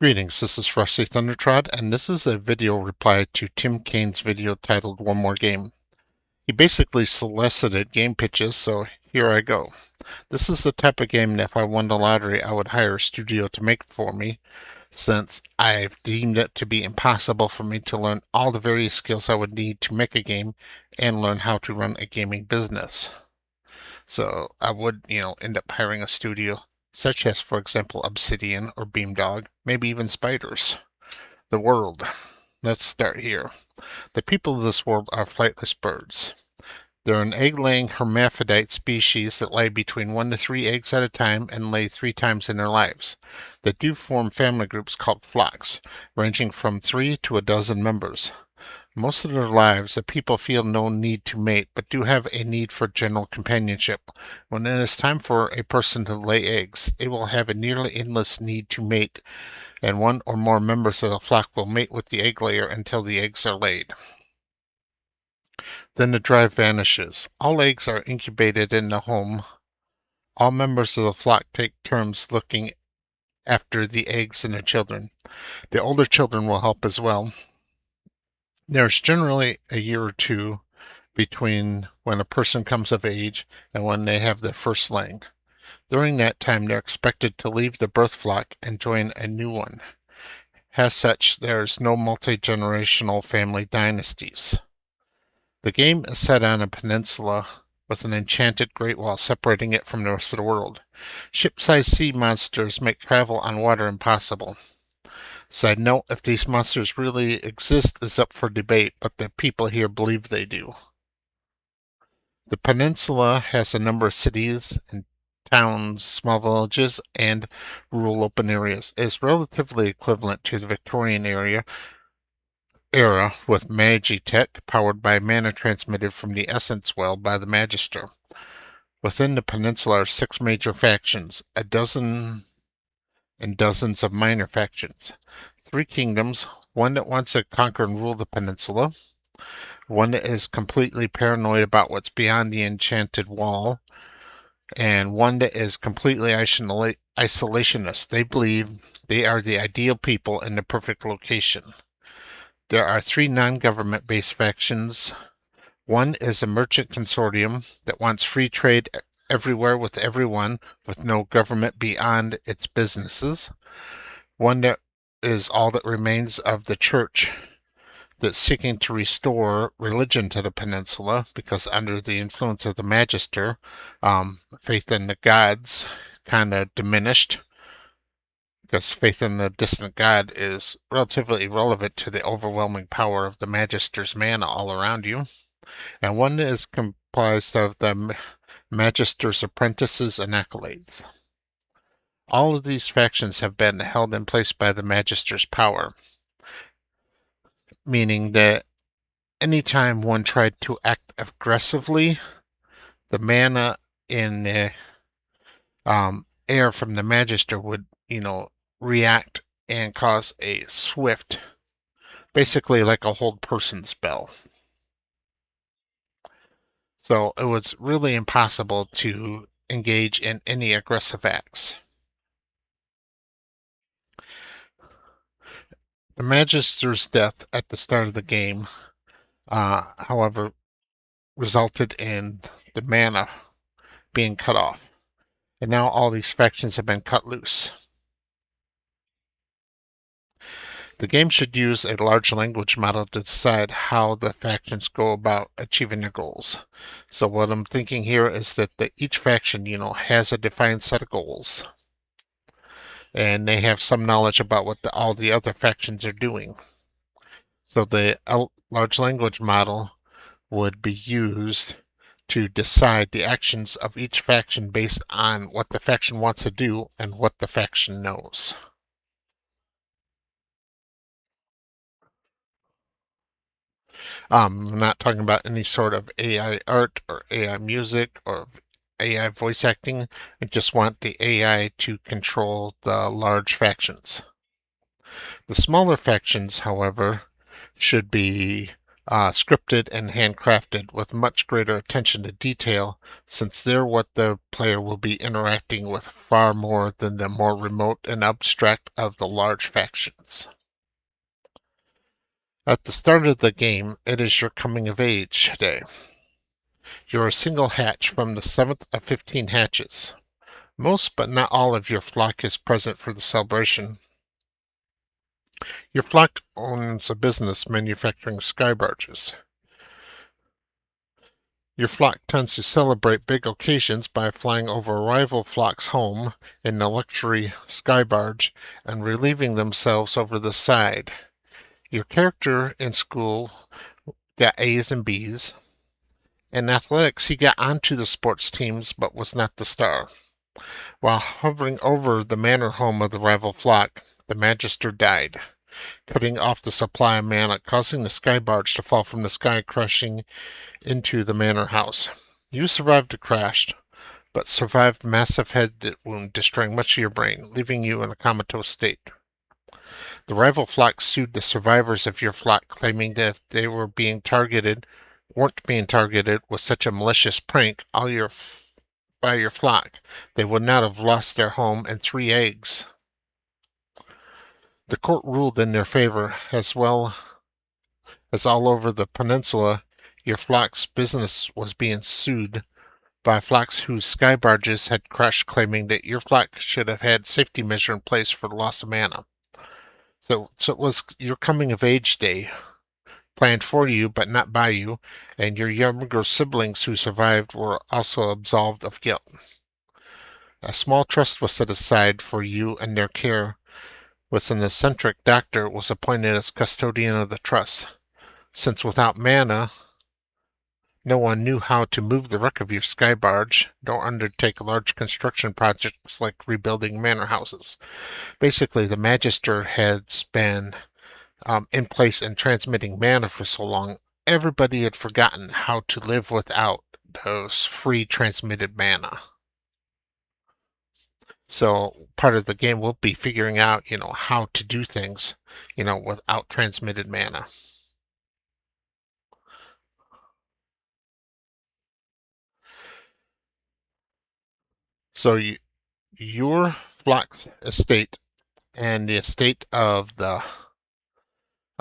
Greetings, this is Frosty Thundertrod, and this is a video reply to Tim Cain's video titled One More Game. He basically solicited game pitches, so here I go. This is the type of game that if I won the lottery, I would hire a studio to make for me, since I've deemed it to be impossible for me to learn all the various skills I would need to make a game and learn how to run a gaming business. So I would, end up hiring a studio, such as, for example, Obsidian or Beamdog, maybe even Spiders. The world. Let's start here. The people of this world are flightless birds. They're an egg-laying hermaphrodite species that lay between 1 to 3 eggs at a time and lay 3 times in their lives. They do form family groups called flocks, ranging from 3 to a dozen members. Most of their lives, the people feel no need to mate, but do have a need for general companionship. When it is time for a person to lay eggs, they will have a nearly endless need to mate, and one or more members of the flock will mate with the egg layer until the eggs are laid. Then the drive vanishes. All eggs are incubated in the home. All members of the flock take turns looking after the eggs and the children. The older children will help as well. There's generally a year or two between when a person comes of age and when they have their first laying. During that time, they're expected to leave the birth flock and join a new one. As such, there's no multi-generational family dynasties. The game is set on a peninsula with an enchanted Great Wall separating it from the rest of the world. Ship-sized sea monsters make travel on water impossible. Side note, if these monsters really exist is up for debate, but the people here believe they do. The peninsula has a number of cities and towns, small villages, and rural open areas. It is relatively equivalent to the Victorian era with Magitech, powered by mana transmitted from the Essence Well by the Magister. Within the peninsula are 6 major factions, a dozen and dozens of minor factions. 3 kingdoms, one that wants to conquer and rule the peninsula, one that is completely paranoid about what's beyond the enchanted wall, and one that is completely isolationist. They believe they are the ideal people in the perfect location. There are 3 non-government based factions. One is a merchant consortium that wants free trade everywhere with everyone, with no government beyond its businesses. One that is all that remains of the church, that's seeking to restore religion to the peninsula, because under the influence of the Magister, faith in the gods kind of diminished, because faith in the distant god is relatively irrelevant to the overwhelming power of the Magister's mana all around you. And one is comprised of the Magister's apprentices and acolytes. All of these factions have been held in place by the Magister's power, meaning that anytime one tried to act aggressively, the mana in the air from the Magister would, react and cause a swift, basically like a hold person spell. So it was really impossible to engage in any aggressive acts. The Magister's death at the start of the game, however, resulted in the mana being cut off. And now all these factions have been cut loose. The game should use a large language model to decide how the factions go about achieving their goals. So what I'm thinking here is that each faction, has a defined set of goals. And they have some knowledge about what all the other factions are doing. So the large language model would be used to decide the actions of each faction based on what the faction wants to do and what the faction knows. I'm not talking about any sort of AI art or AI music or AI voice acting. I just want the AI to control the large factions. The smaller factions, however, should be scripted and handcrafted with much greater attention to detail, since they're what the player will be interacting with far more than the more remote and abstract of the large factions. At the start of the game, it is your coming of age day. You're a single hatch from the 7th of 15 hatches. Most but not all of your flock is present for the celebration. Your flock owns a business manufacturing sky barges. Your flock tends to celebrate big occasions by flying over a rival flock's home in the luxury sky barge and relieving themselves over the side. Your character in school got A's and B's. In athletics, he got onto the sports teams but was not the star. While hovering over the manor home of the rival flock, the Magister died, cutting off the supply of mana, causing the sky barge to fall from the sky, crashing into the manor house. You survived the crash, but survived massive head wound, destroying much of your brain, leaving you in a comatose state. The rival flock sued the survivors of your flock, claiming that if they weren't being targeted with such a malicious prank by your flock, they would not have lost their home and 3 eggs. The court ruled in their favor, as well as all over the peninsula. Your flock's business was being sued by flocks whose sky barges had crashed, claiming that your flock should have had safety measure in place for the loss of mana. So it was your coming of age day, planned for you but not by you, and your younger siblings who survived were also absolved of guilt. A small trust was set aside for you and their care, with an eccentric doctor was appointed as custodian of the trust, since without mana, no one knew how to move the wreck of your sky barge, nor undertake large construction projects like rebuilding manor houses. Basically, the Magister had been in place and transmitting mana for so long, everybody had forgotten how to live without those free transmitted mana. So part of the game will be figuring out, how to do things, without transmitted mana. So your flock's estate and the estate of the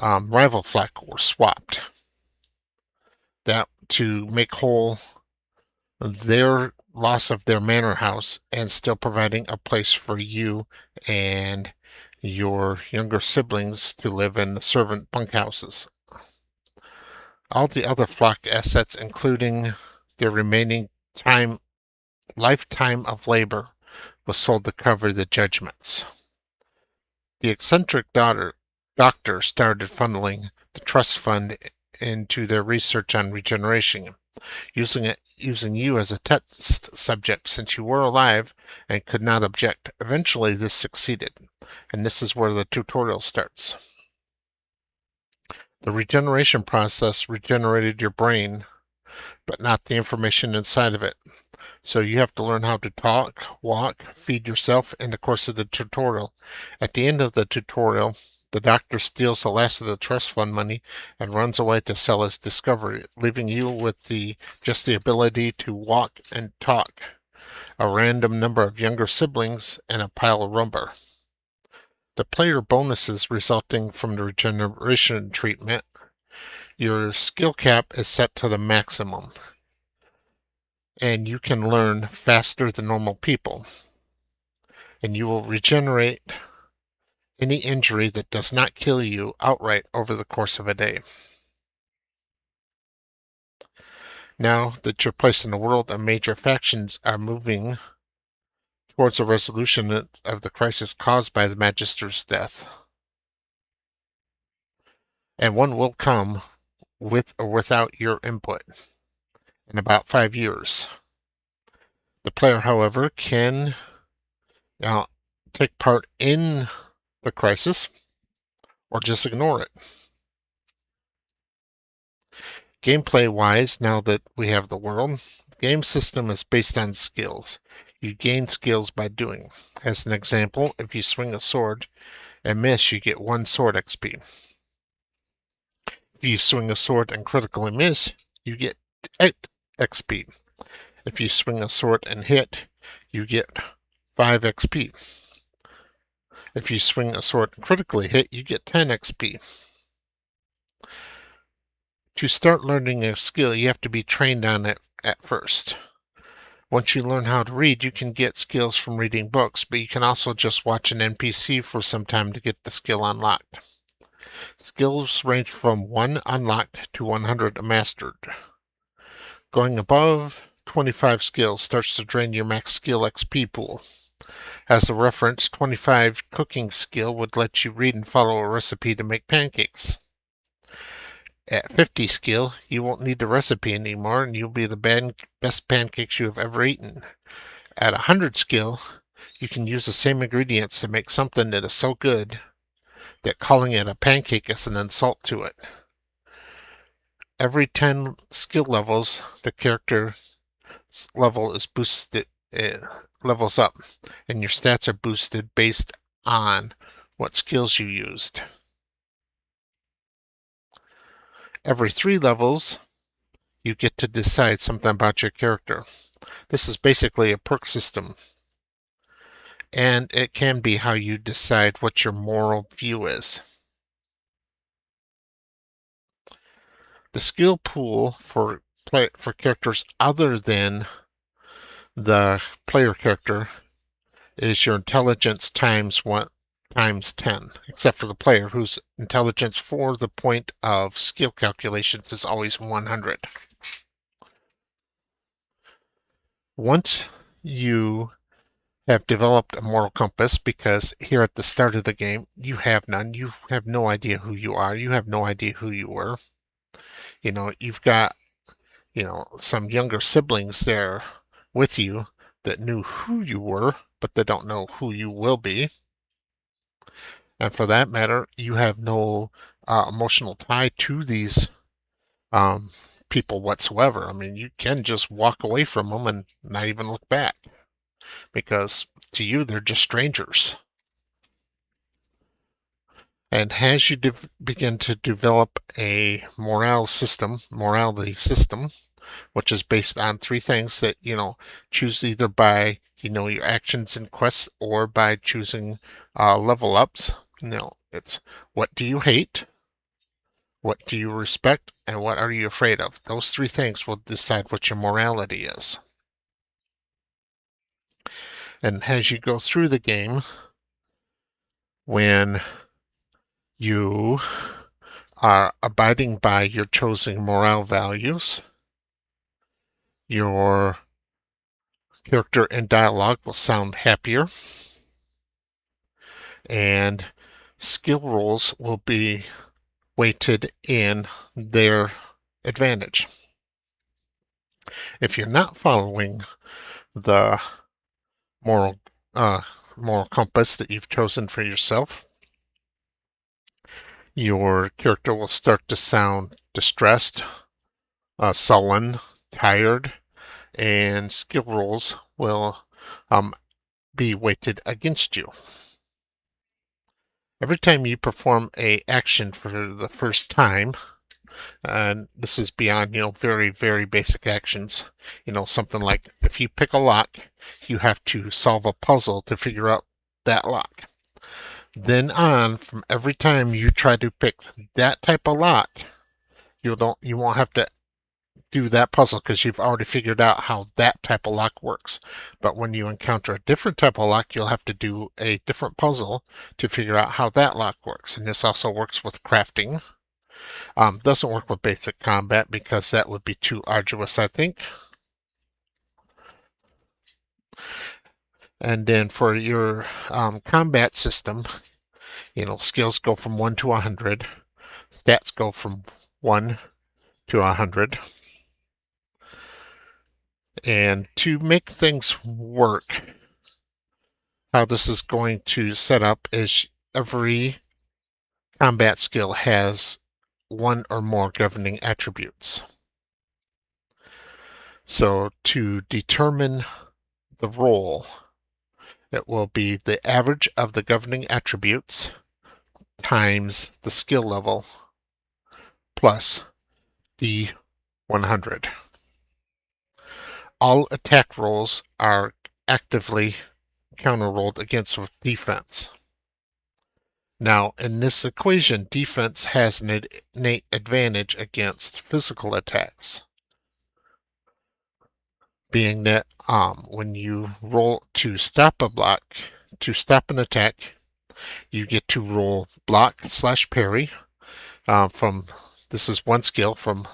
rival flock were swapped. That to make whole their loss of their manor house and still providing a place for you and your younger siblings to live in the servant bunkhouses. All the other flock assets, including their remaining lifetime of labor, was sold to cover the judgments. The eccentric doctor started funneling the trust fund into their research on regeneration, using you as a test subject since you were alive and could not object. Eventually this succeeded, and this is where the tutorial starts. The regeneration process regenerated your brain, but not the information inside of it. So you have to learn how to talk, walk, feed yourself in the course of the tutorial. At the end of the tutorial, the doctor steals the last of the trust fund money and runs away to sell his discovery, leaving you with just the ability to walk and talk, a random number of younger siblings, and a pile of lumber. The player bonuses resulting from the regeneration treatment, your skill cap is set to the maximum, and you can learn faster than normal people, and you will regenerate any injury that does not kill you outright over the course of a day. Now that you're placed in the world, and major factions are moving towards a resolution of the crisis caused by the Magister's death. And one will come with or without your input in about 5 years. The player, however, can take part in the crisis or just ignore it. Gameplay-wise, now that we have the world, the game system is based on skills. You gain skills by doing. As an example, if you swing a sword and miss, you get 1 sword XP. If If you swing a sword and critically miss, you get 8 XP. If you swing a sword and hit, you get 5 XP. If you swing a sword and critically hit, you get 10 XP. To start learning a skill, you have to be trained on it at first. Once you learn how to read, you can get skills from reading books, but you can also just watch an NPC for some time to get the skill unlocked. Skills range from 1 unlocked to 100 mastered. Going above 25 skills starts to drain your max skill XP pool. As a reference, 25 cooking skill would let you read and follow a recipe to make pancakes. At 50 skill, you won't need the recipe anymore and you'll be the best pancakes you have ever eaten. At 100 skill, you can use the same ingredients to make something that is so good that calling it a pancake is an insult to it. Every 10 skill levels, the character level is boosted, levels up, and your stats are boosted based on what skills you used. Every 3 levels, you get to decide something about your character. This is basically a perk system, and it can be how you decide what your moral view is. The skill pool for characters other than the player character is your intelligence times 10, except for the player, whose intelligence for the point of skill calculations is always 100. Once you have developed a moral compass, because here at the start of the game you have none, you have no idea who you are, you have no idea who you were. You've got some younger siblings there with you that knew who you were, but they don't know who you will be. And for that matter, you have no emotional tie to these people whatsoever. I mean, you can just walk away from them and not even look back, because to you, they're just strangers. And as you begin to develop a morality system, which is based on 3 things that, choose either by, your actions and quests or by choosing level ups. It's what do you hate, what do you respect, and what are you afraid of? Those 3 things will decide what your morality is. And as you go through the game, when you are abiding by your chosen morale values, your character and dialogue will sound happier, and skill rolls will be weighted in their advantage. If you're not following the moral compass that you've chosen for yourself, your character will start to sound distressed, sullen, tired, and skill rolls will be weighted against you. Every time you perform a action for the first time, and this is beyond, very, very basic actions, something like if you pick a lock, you have to solve a puzzle to figure out that lock. Then on, from every time you try to pick that type of lock, you won't have to do that puzzle because you've already figured out how that type of lock works. But when you encounter a different type of lock, you'll have to do a different puzzle to figure out how that lock works. And this also works with crafting. Doesn't work with basic combat because that would be too arduous, I think. And then for your combat system, skills go from 1 to 100. Stats go from 1 to 100. And to make things work, how this is going to set up is every combat skill has 1 or more governing attributes. So to determine the roll, it will be the average of the governing attributes times the skill level plus D100. All attack rolls are actively counter-rolled against with defense. Now, in this equation, defense has an innate advantage against physical attacks, being that when you roll to stop to stop an attack, you get to roll block/parry this is one skill from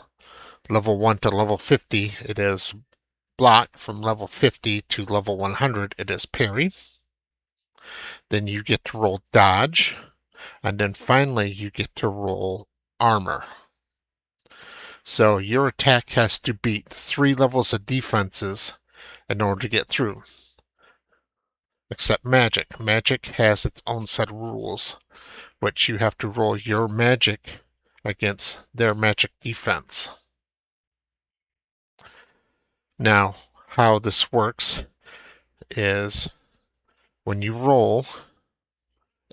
level 1 to level 50. It is block. From level 50 to level 100, it is parry. Then you get to roll dodge. And then finally, you get to roll armor. So your attack has to beat 3 levels of defenses in order to get through. Except magic. Magic has its own set of rules, which you have to roll your magic against their magic defense. Now, how this works is when you roll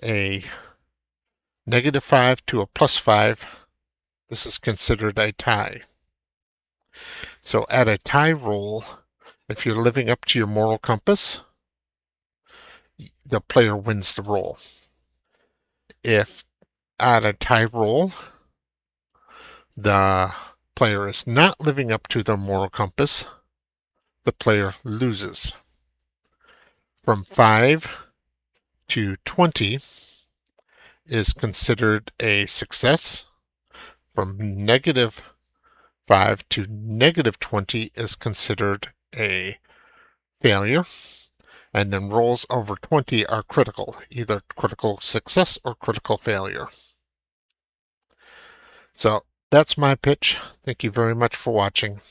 a -5 to a +5, this is considered a tie. So at a tie roll, if you're living up to your moral compass, the player wins the roll. If at a tie roll, the player is not living up to their moral compass, the player loses. From 5 to 20 is considered a success. From -5 to -20 is considered a failure. And then rolls over 20 are critical, either critical success or critical failure. So that's my pitch. Thank you very much for watching.